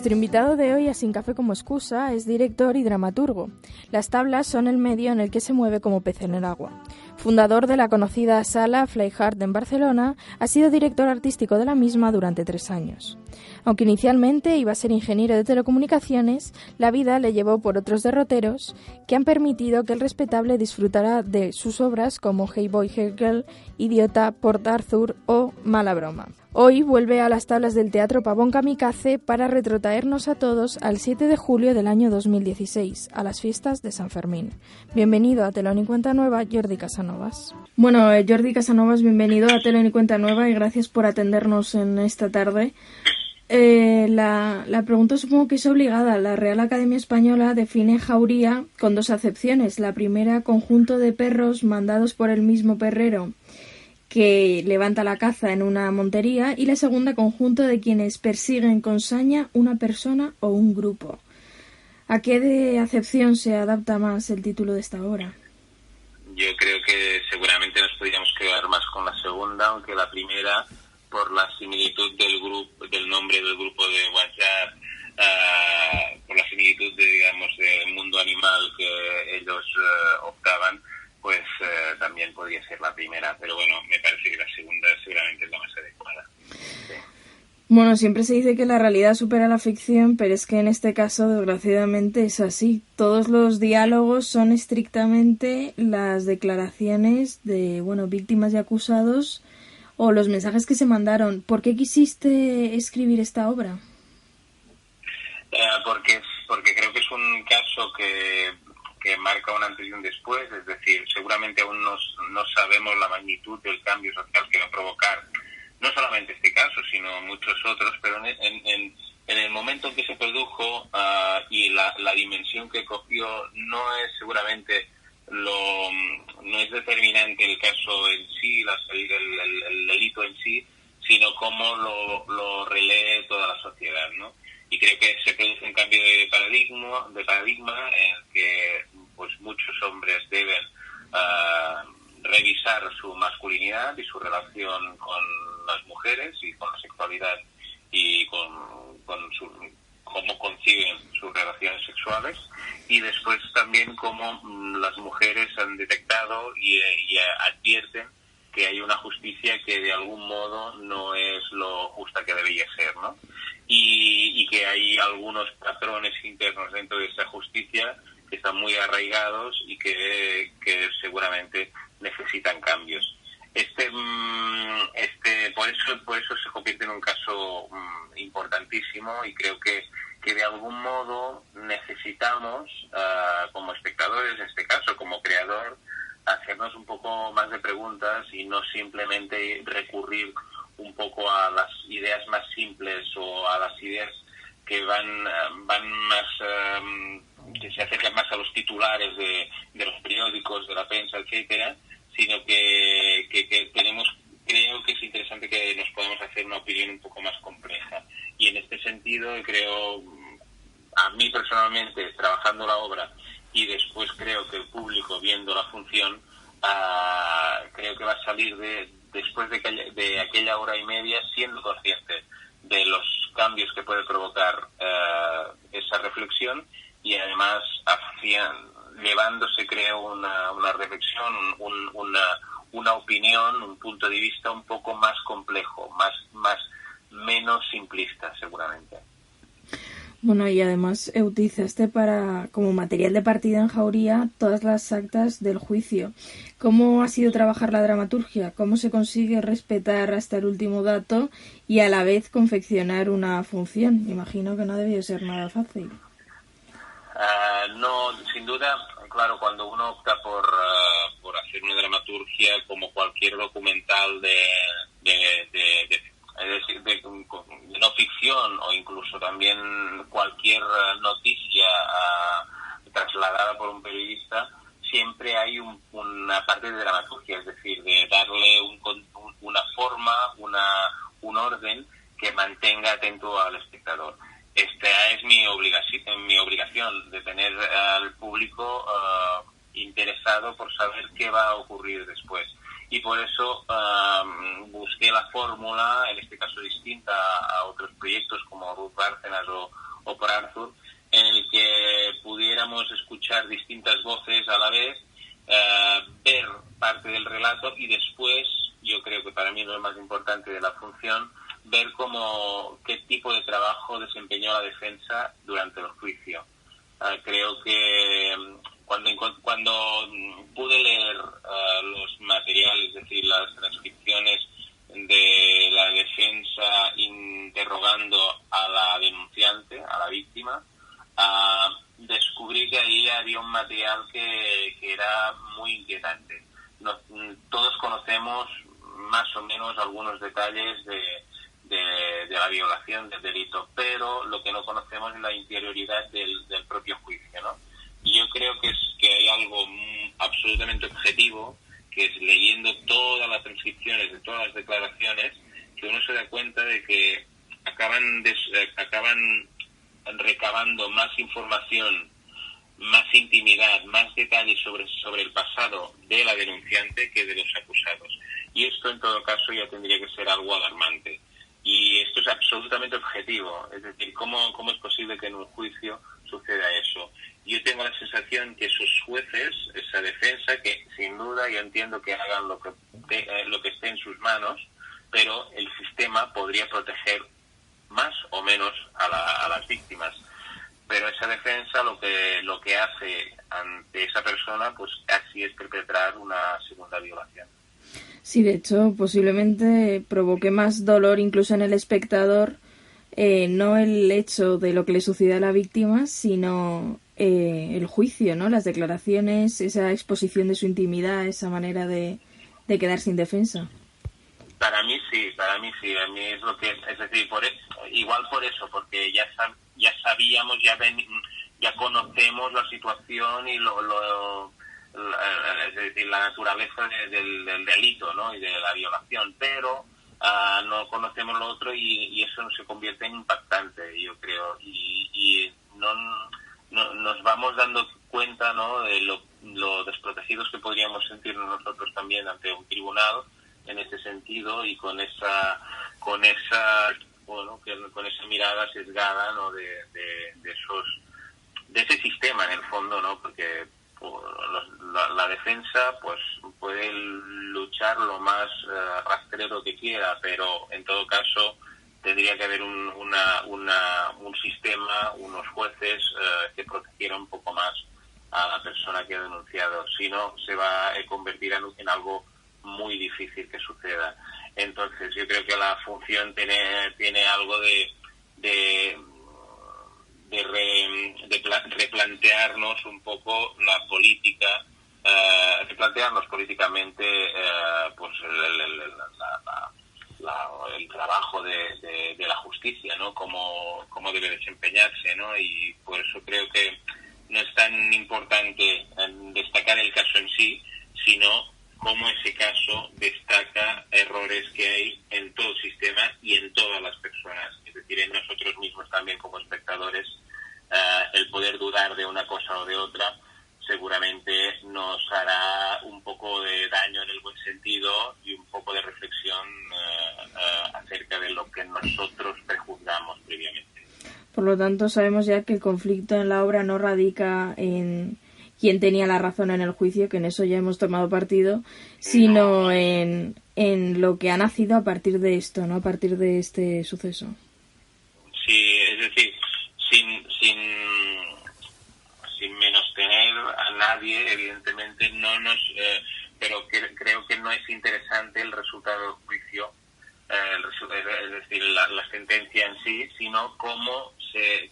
Nuestro invitado de hoy a Sin Café como Excusa es director y dramaturgo. Las tablas son el medio en el que se mueve como pez en el agua. Fundador de la conocida sala Flyhard en Barcelona, ha sido director artístico de la misma durante 3 años. Aunque inicialmente iba a ser ingeniero de telecomunicaciones, la vida le llevó por otros derroteros que han permitido que el respetable disfrutara de sus obras como Hey Boy, Hey Girl, Idiota, Port Arthur o Mala Broma. Hoy vuelve a las tablas del Teatro Pavón Kamikaze para retrotraernos a todos al 7 de julio del año 2016, a las fiestas de San Fermín. Bienvenido a Telón y Cuenta Nueva, Jordi Casanovas. Bueno, Jordi Casanovas, bienvenido a Telón y Cuenta Nueva y gracias por atendernos en esta tarde. La pregunta supongo que es obligada. La Real Academia Española define jauría con 2 acepciones. La primera, conjunto de perros mandados por el mismo perrero que levanta la caza en una montería, y la segunda, conjunto de quienes persiguen con saña una persona o un grupo. ¿A qué de acepción se adapta más el título de esta obra? Yo creo que seguramente nos podríamos quedar más con la segunda, aunque la primera, por la similitud del grupo, del nombre del grupo de WhatsApp, por la similitud del mundo animal que ellos optaban, pues también podría ser la primera, pero bueno, me parece que la segunda seguramente es la más adecuada. Sí. Bueno, siempre se dice que la realidad supera la ficción, pero es que en este caso, desgraciadamente, es así. Todos los diálogos son estrictamente las declaraciones de, víctimas y acusados o los mensajes que se mandaron. ¿Por qué quisiste escribir esta obra? Porque creo que es un caso que marca un antes y un después, es decir, seguramente aún no sabemos la magnitud del cambio social que va a provocar, no solamente este caso, sino muchos otros, pero en el momento en que se produjo y la dimensión que cogió, no es seguramente no es determinante el caso en sí, el delito en sí, sino cómo lo relee toda la sociedad, ¿no? Y creo que se produce un cambio de paradigma en el que pues muchos hombres deben revisar su masculinidad y su relación con las mujeres y con la sexualidad y con cómo conciben sus relaciones sexuales, y después también cómo las mujeres han detectado y advierten que hay una justicia que de algún modo no es lo justa que debería ser, ¿no? Y que hay algunos patrones internos dentro de esa justicia que están muy arraigados y que seguramente necesitan cambios. Por eso se convierte en un caso importantísimo, y creo que de algún modo necesitamos, como espectadores, en este caso como creador, hacernos un poco más de preguntas y no simplemente recurrir un poco a las ideas más simples o a las ideas que van más, que se acercan más a los titulares de los periódicos, de la prensa, etcétera, sino que creo que es interesante que nos podamos hacer una opinión un poco más compleja. Y en este sentido creo, a mí personalmente, trabajando la obra, y después creo que el público viendo la función, creo que va a salir después de aquella hora y media siendo consciente de los cambios que puede provocar esa reflexión, y además llevándose, creo, una reflexión, una opinión, un punto de vista un poco más complejo, menos simplista, seguramente. Bueno, y además utilizaste como material de partida en jauría todas las actas del juicio. ¿Cómo ha sido trabajar la dramaturgia? ¿Cómo se consigue respetar hasta el último dato y a la vez confeccionar una función? Imagino que no debió ser nada fácil. No, sin duda, claro, cuando uno opta por hacer una dramaturgia como cualquier documental de no ficción, o incluso también cualquier noticia trasladada por un periodista, siempre hay una parte de dramaturgia, es decir, de darle una forma, un orden que mantenga atento al espectador. Esta es mi obligación de tener al público interesado por saber qué va a ocurrir después. Y por eso busqué la fórmula, en este caso distinta a otros proyectos como Ruth Bárcenas Arthur, en el que pudiéramos escuchar distintas voces a la vez, ver parte del relato y después, yo creo que para mí es lo más importante de la función, ver qué tipo de trabajo desempeñó la defensa durante el juicio. Creo que cuando pude leer los materiales, es decir, las transcripciones de la defensa interrogando a la denunciante, a la víctima, descubrí que ahí había un material que era muy inquietante. Todos conocemos más o menos algunos detalles de la violación, del delito, pero lo que no conocemos es la interioridad del propio juicio, ¿no? Y yo creo que hay algo absolutamente objetivo, que es leyendo todas las transcripciones de todas las declaraciones, que uno se da cuenta de que acaban recabando más información, más intimidad, más detalles sobre el pasado de la denunciante que de los acusados. Y esto, en todo caso, ya tendría que ser algo alarmante. Y esto es absolutamente objetivo. Es decir, ¿cómo es posible que en un juicio suceda eso? Yo tengo la sensación que esos jueces, esa defensa, que sin duda yo entiendo que hagan lo que esté en sus manos, pero el sistema podría proteger más o menos a las víctimas. Pero esa defensa lo que hace ante esa persona, pues casi es perpetrar una segunda violación. Sí, de hecho, posiblemente provoque más dolor incluso en el espectador, no el hecho de lo que le sucede a la víctima, sino el juicio, ¿no? Las declaraciones, esa exposición de su intimidad, esa manera de quedar sin defensa. Para mí sí. A mí es lo que es decir, igual por eso, porque ya sabíamos, ya conocemos la situación y es decir, la naturaleza del delito, ¿no? Y de la violación, pero no conocemos lo otro y eso se convierte en impactante, yo creo, y nos vamos dando cuenta, ¿no? De lo desprotegidos que podríamos sentirnos nosotros también ante un tribunal en ese sentido, y con esa mirada sesgada, ¿no? de ese sistema, en el fondo, ¿no? Porque la defensa pues puede luchar lo más rastrero que quiera, pero en todo caso tendría que haber un sistema, unos jueces que protegieran un poco más a la persona que ha denunciado. Si no, se va a convertir en algo muy difícil que suceda. Entonces yo creo que la función tiene algo de replantearnos un poco la política, replantearnos políticamente pues el trabajo de la justicia, ¿no? Cómo debe desempeñarse, ¿no? Y por eso creo que no es tan importante destacar el caso en sí, sino cómo ese caso destaca errores que hay en todo el sistema y en todas las personas, es decir, en nosotros mismos también como espectadores. El poder dudar de una cosa o de otra seguramente nos hará un poco de daño en el buen sentido y un poco de reflexión acerca de lo que nosotros prejuzgamos previamente. Por lo tanto, sabemos ya que el conflicto en la obra no radica en quién tenía la razón en el juicio, que en eso ya hemos tomado partido, sino en lo que ha nacido a partir de esto, ¿no? A partir de este suceso. Sí, es decir, sin menosprecer a nadie, evidentemente pero creo que no es interesante el resultado del juicio, es decir, la sentencia en sí, sino cómo se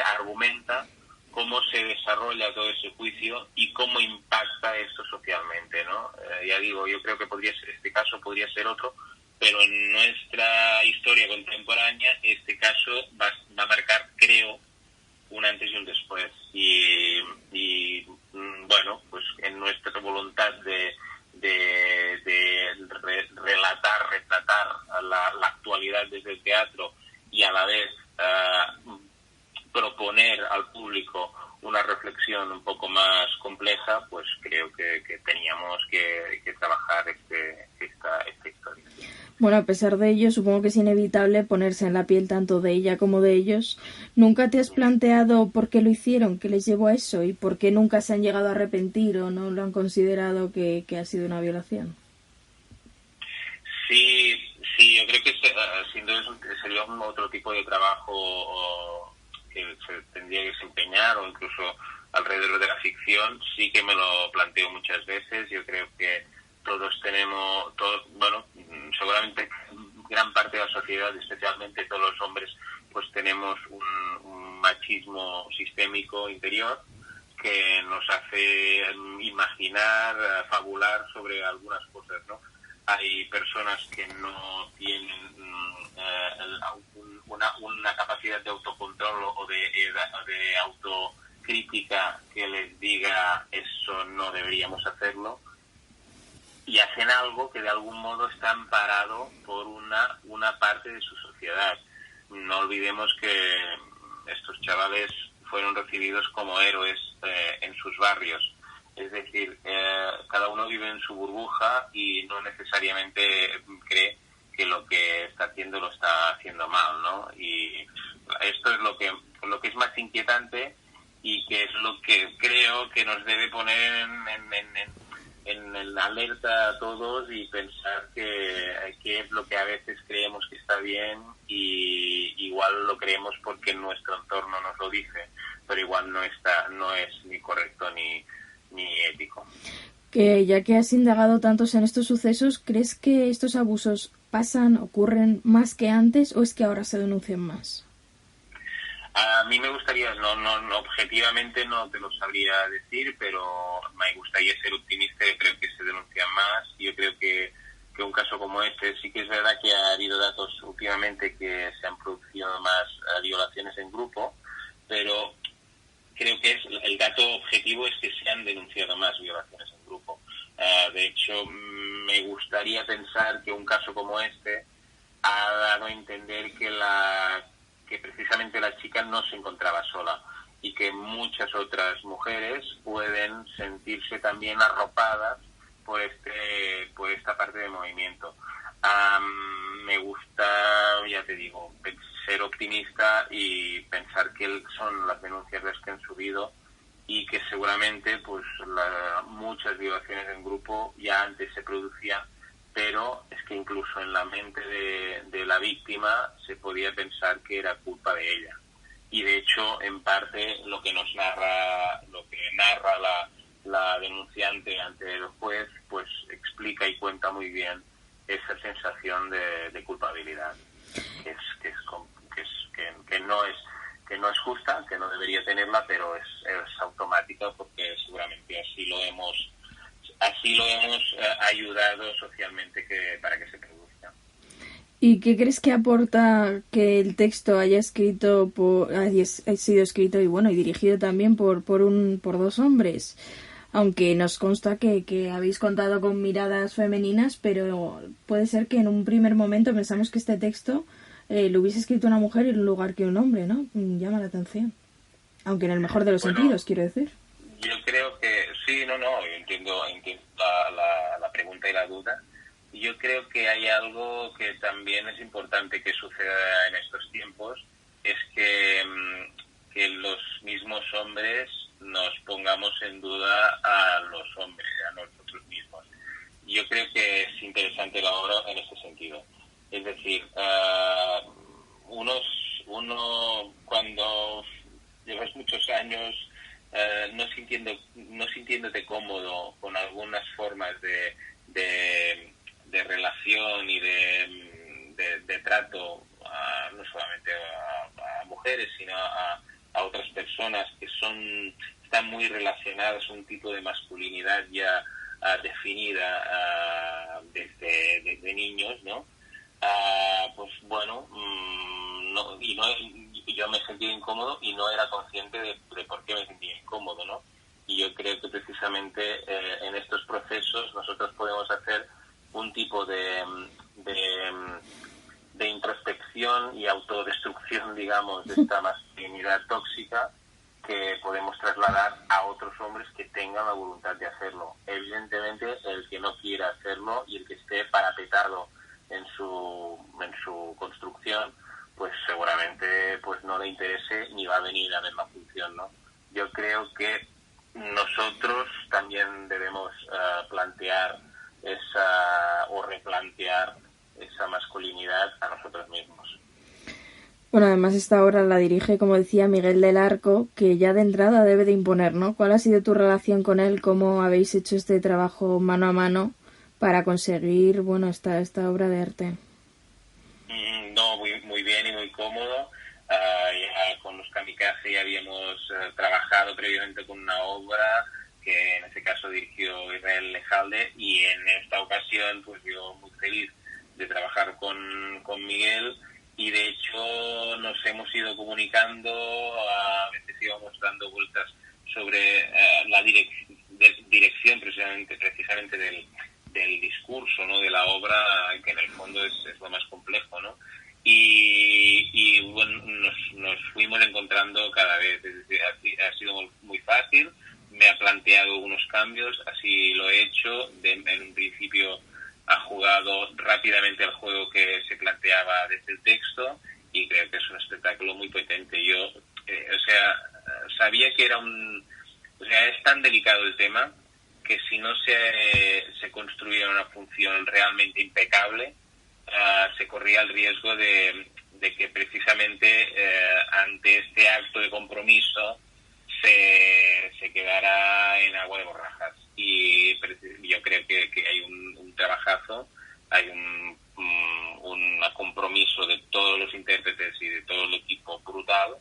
argumenta, cómo se desarrolla todo ese juicio y cómo impacta esto socialmente, ¿no? Ya digo, yo creo que este caso podría ser otro, pero en nuestra historia contemporánea este caso va a marcar, creo, un antes y un después. Y bueno, pues en nuestra voluntad de retratar la actualidad desde el teatro y a la vez proponer al público una reflexión un poco más compleja, pues creo que teníamos que trabajar esta historia. Bueno, a pesar de ello, supongo que es inevitable ponerse en la piel tanto de ella como de ellos. ¿Nunca te has planteado por qué lo hicieron, qué les llevó a eso y por qué nunca se han llegado a arrepentir o no lo han considerado que ha sido una violación? Sí, yo creo que sin duda sería otro tipo de trabajo que se tendría que desempeñar, o incluso alrededor de la ficción. Sí que me lo planteo muchas veces. Yo creo que todos tenemos, seguramente gran parte de la sociedad, especialmente todos los hombres, pues tenemos un machismo sistémico interior que nos hace imaginar, fabular sobre algunas cosas, ¿no? Hay personas que no tienen una capacidad de autocontrol o de autocrítica que les diga eso no deberíamos hacerlo, y hacen algo que de algún modo está amparado por una parte de su sociedad. No olvidemos que estos chavales fueron recibidos como héroes en sus barrios. Es decir, cada uno vive en su burbuja y no necesariamente cree que lo que está haciendo lo está haciendo mal, ¿no? Y esto es lo que es más inquietante y que es lo que creo que nos debe poner en alerta a todos y pensar que es lo que a veces creemos que está bien y igual lo creemos porque nuestro entorno nos lo dice, pero igual no es ni correcto ni ético. Que ya que has indagado tantos en estos sucesos, ¿crees que estos abusos ocurren más que antes o es que ahora se denuncian más? A mí me gustaría, no objetivamente no te lo sabría decir, pero me gustaría ser optimista y creo que se denuncian más. Yo creo que un caso como este, sí que es verdad que ha habido datos últimamente que se han producido más violaciones en grupo, pero creo que el dato objetivo es que se han denunciado más violaciones en grupo. De hecho, me gustaría pensar que un caso como este ha dado a entender que precisamente la chica no se encontraba sola y que muchas otras mujeres pueden sentirse también arropadas por esta parte del movimiento. Me gusta, ya te digo, ser optimista y pensar que son las denuncias las que han subido y que seguramente pues muchas violaciones en grupo ya antes se producían, pero es que incluso en la mente de la víctima se podía pensar que era culpa de ella. Y de hecho, en parte, lo que narra la denunciante ante el juez, pues explica y cuenta muy bien esa sensación de culpabilidad, que no es justa, que no debería tenerla, pero es automática porque seguramente así lo hemos ayudado socialmente para que se produzca. ¿Y qué crees que aporta que el texto haya sido escrito y dirigido también por dos hombres? Aunque nos consta que habéis contado con miradas femeninas, pero puede ser que en un primer momento pensamos que este texto lo hubiese escrito una mujer en lugar que un hombre, ¿no? Llama la atención. Aunque en el mejor de los sentidos, quiero decir. Yo creo que sí, yo entiendo la pregunta y la duda. Yo creo que hay algo que también es importante que suceda en estos tiempos, es que los mismos hombres nos pongamos en duda a los hombres, a nosotros mismos. Yo creo que es interesante la obra en ese sentido. Es decir, uno cuando llevas muchos años no sintiéndote cómodo con algunas formas de relación y de trato, no solamente a mujeres, sino a otras personas que están muy relacionadas a un tipo de masculinidad ya definida desde niños, ¿no? Yo me sentía incómodo y no era consciente de por qué me sentía incómodo, ¿no? Y yo creo que precisamente en estos procesos nosotros podemos hacer un tipo de introspección y autodestrucción, digamos, de esta masculinidad tóxica podemos trasladar a otros hombres que tengan la voluntad de hacerlo. Evidentemente, el que no quiera hacerlo y el que esté parapetado en su construcción, pues seguramente pues no le interese ni va a venir la misma función, ¿no? Yo creo que nosotros también debemos plantear o replantear esa masculinidad a nosotros mismos. Bueno, además esta obra la dirige, como decía, Miguel del Arco, que ya de entrada debe de imponer, ¿no? ¿Cuál ha sido tu relación con él? ¿Cómo habéis hecho este trabajo mano a mano para conseguir, bueno, esta obra de arte? No, muy bien y muy cómodo. Ya con los Kamikaze ya habíamos trabajado previamente con una obra que en este caso dirigió Israel Lejalde, y en esta ocasión pues yo muy feliz de trabajar con Miguel, y de hecho nos hemos ido comunicando, a veces íbamos dando vueltas sobre la dirección precisamente del discurso, ¿no?, de la obra, que en el fondo es lo más complejo, ¿no? Y bueno, nos fuimos encontrando cada vez. Es decir, ha sido muy fácil, me ha planteado unos cambios, así lo he hecho. En un principio ha jugado rápidamente al juego que se planteaba desde el texto, y creo que es un espectáculo muy potente. Yo, sabía que es tan delicado el tema que si no se construía una función realmente impecable, se corría el riesgo de que precisamente ante este acto de compromiso se quedara en agua de borrajas. Y yo creo que hay un trabajazo, hay un compromiso de todos los intérpretes y de todo el equipo brutal,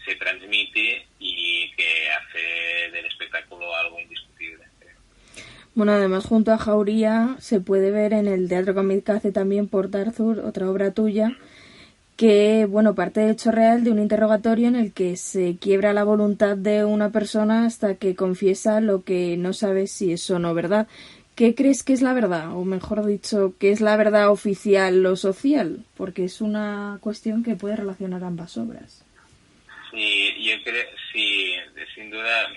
se transmite y que hace del espectáculo algo indiscutible. Bueno, además junto a Jauría se puede ver en el Teatro Kamikaze también Port Arthur, otra obra tuya, que, bueno, parte de hecho real de un interrogatorio en el que se quiebra la voluntad de una persona hasta que confiesa lo que no sabe si es o no verdad. ¿Qué crees que es la verdad? O mejor dicho, ¿qué es la verdad oficial o social? Porque es una cuestión que puede relacionar ambas obras. Sí, yo creo, sí, sin duda,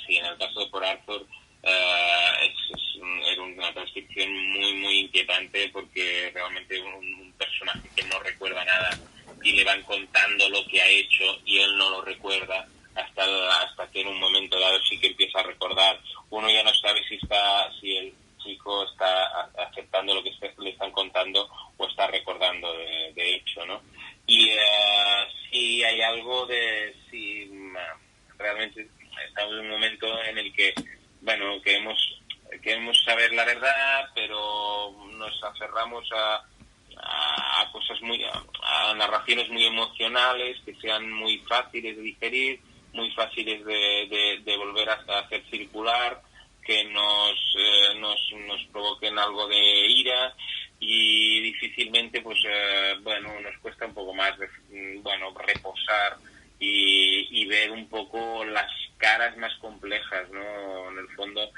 sí, en el caso de Port Arthur, era una transcripción muy, muy inquietante, porque realmente un personaje que no recuerda nada y le van contando lo que ha hecho y él no lo recuerda hasta que en un momento dado sí que empieza a recordar. Uno ya no sabe si el chico está aceptando lo que le están contando o está recordando de hecho, ¿no? Y sí hay algo realmente estamos en un momento en el que, bueno, queremos saber la verdad, pero nos aferramos a cosas a narraciones muy emocionales, que sean muy fáciles de digerir, muy fáciles de volver a hacer circular, que nos provoquen algo de ira, y difícilmente pues nos cuesta un poco más reposar y ver un poco las caras más complejas, ¿no? En el fondo,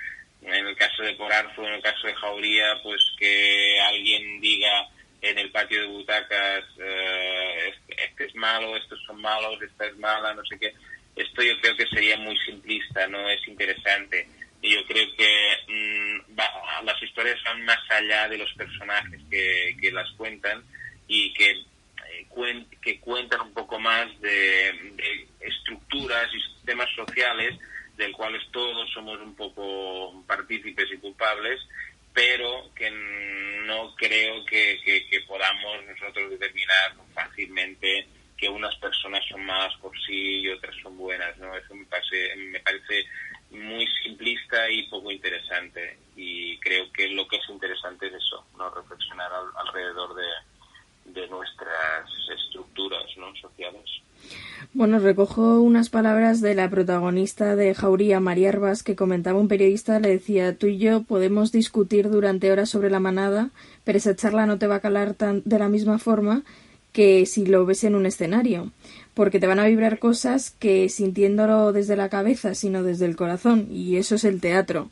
en el caso de Port Arthur, en el caso de Jauría, pues que alguien diga en el patio de butacas, este es malo, estos son malos, esta es mala, no sé qué. Esto yo creo que sería muy simplista, no es interesante. Y yo creo que las historias van más allá de los personajes que las cuentan, y que cuentan un poco más de estructuras y sistemas sociales del cuales todos somos un poco partícipes y culpables, pero que no creo que podamos nosotros determinar fácilmente que unas personas son malas por sí y otras son buenas, ¿no? Eso me parece muy simplista y poco interesante, y creo que lo que es interesante es eso, ¿no? Reflexionar alrededor de nuestras estructuras, ¿no?, sociales. Bueno, recojo unas palabras de la protagonista de Jauría, María Arbas, que comentaba un periodista, le decía: tú y yo podemos discutir durante horas sobre La Manada, pero esa charla no te va a calar de la misma forma que si lo ves en un escenario, porque te van a vibrar cosas que sintiéndolo desde la cabeza, sino desde el corazón, y eso es el teatro.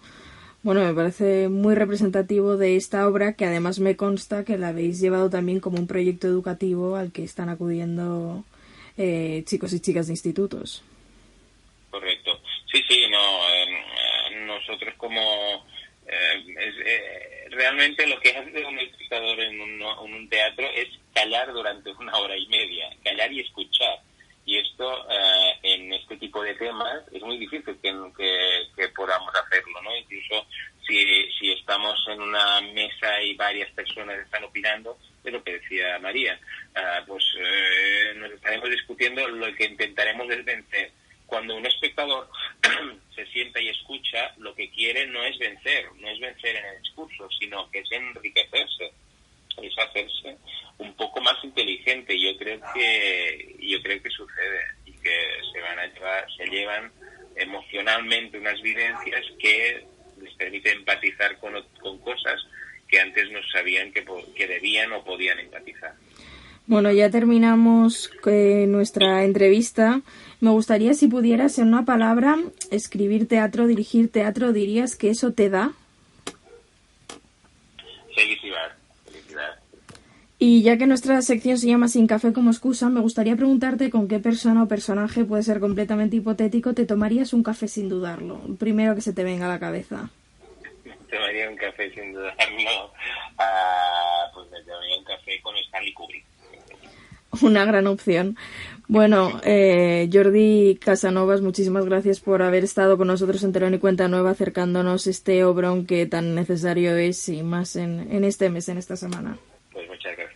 Bueno, me parece muy representativo de esta obra, que además me consta que la habéis llevado también como un proyecto educativo al que están acudiendo chicos y chicas de institutos. Correcto. nosotros como... realmente lo que hace un espectador en un teatro es callar durante 1 hora y media, callar y escuchar. Y esto, en este tipo de temas, es muy difícil que podamos hacerlo, ¿no? Incluso si estamos en una mesa y varias personas están opinando, es lo que decía María, nos estaremos discutiendo, lo que intentaremos es vencer. Cuando un espectador se sienta y escucha, lo que quiere no es vencer en el discurso, sino que es enriquecerse, es hacerse un poco más inteligente. Yo creo que sucede y que se llevan emocionalmente unas vivencias que les permiten empatizar con cosas que antes no sabían que debían o podían empatizar. Bueno, ya terminamos nuestra entrevista. Me gustaría, si pudieras, en una palabra, escribir teatro, dirigir teatro, ¿dirías que eso te da? Felicidad. Y ya que nuestra sección se llama Sin café como excusa, me gustaría preguntarte con qué persona o personaje, puede ser completamente hipotético, te tomarías un café sin dudarlo. El primero que se te venga a la cabeza. Me tomaría un café sin dudarlo. Pues me tomaría un café con Stanley Kubrick. Una gran opción. Bueno, Jordi Casanovas, muchísimas gracias por haber estado con nosotros en Telón y Cuenta Nueva, acercándonos este obrón que tan necesario es, y más en este mes, en esta semana. Pues muchas gracias.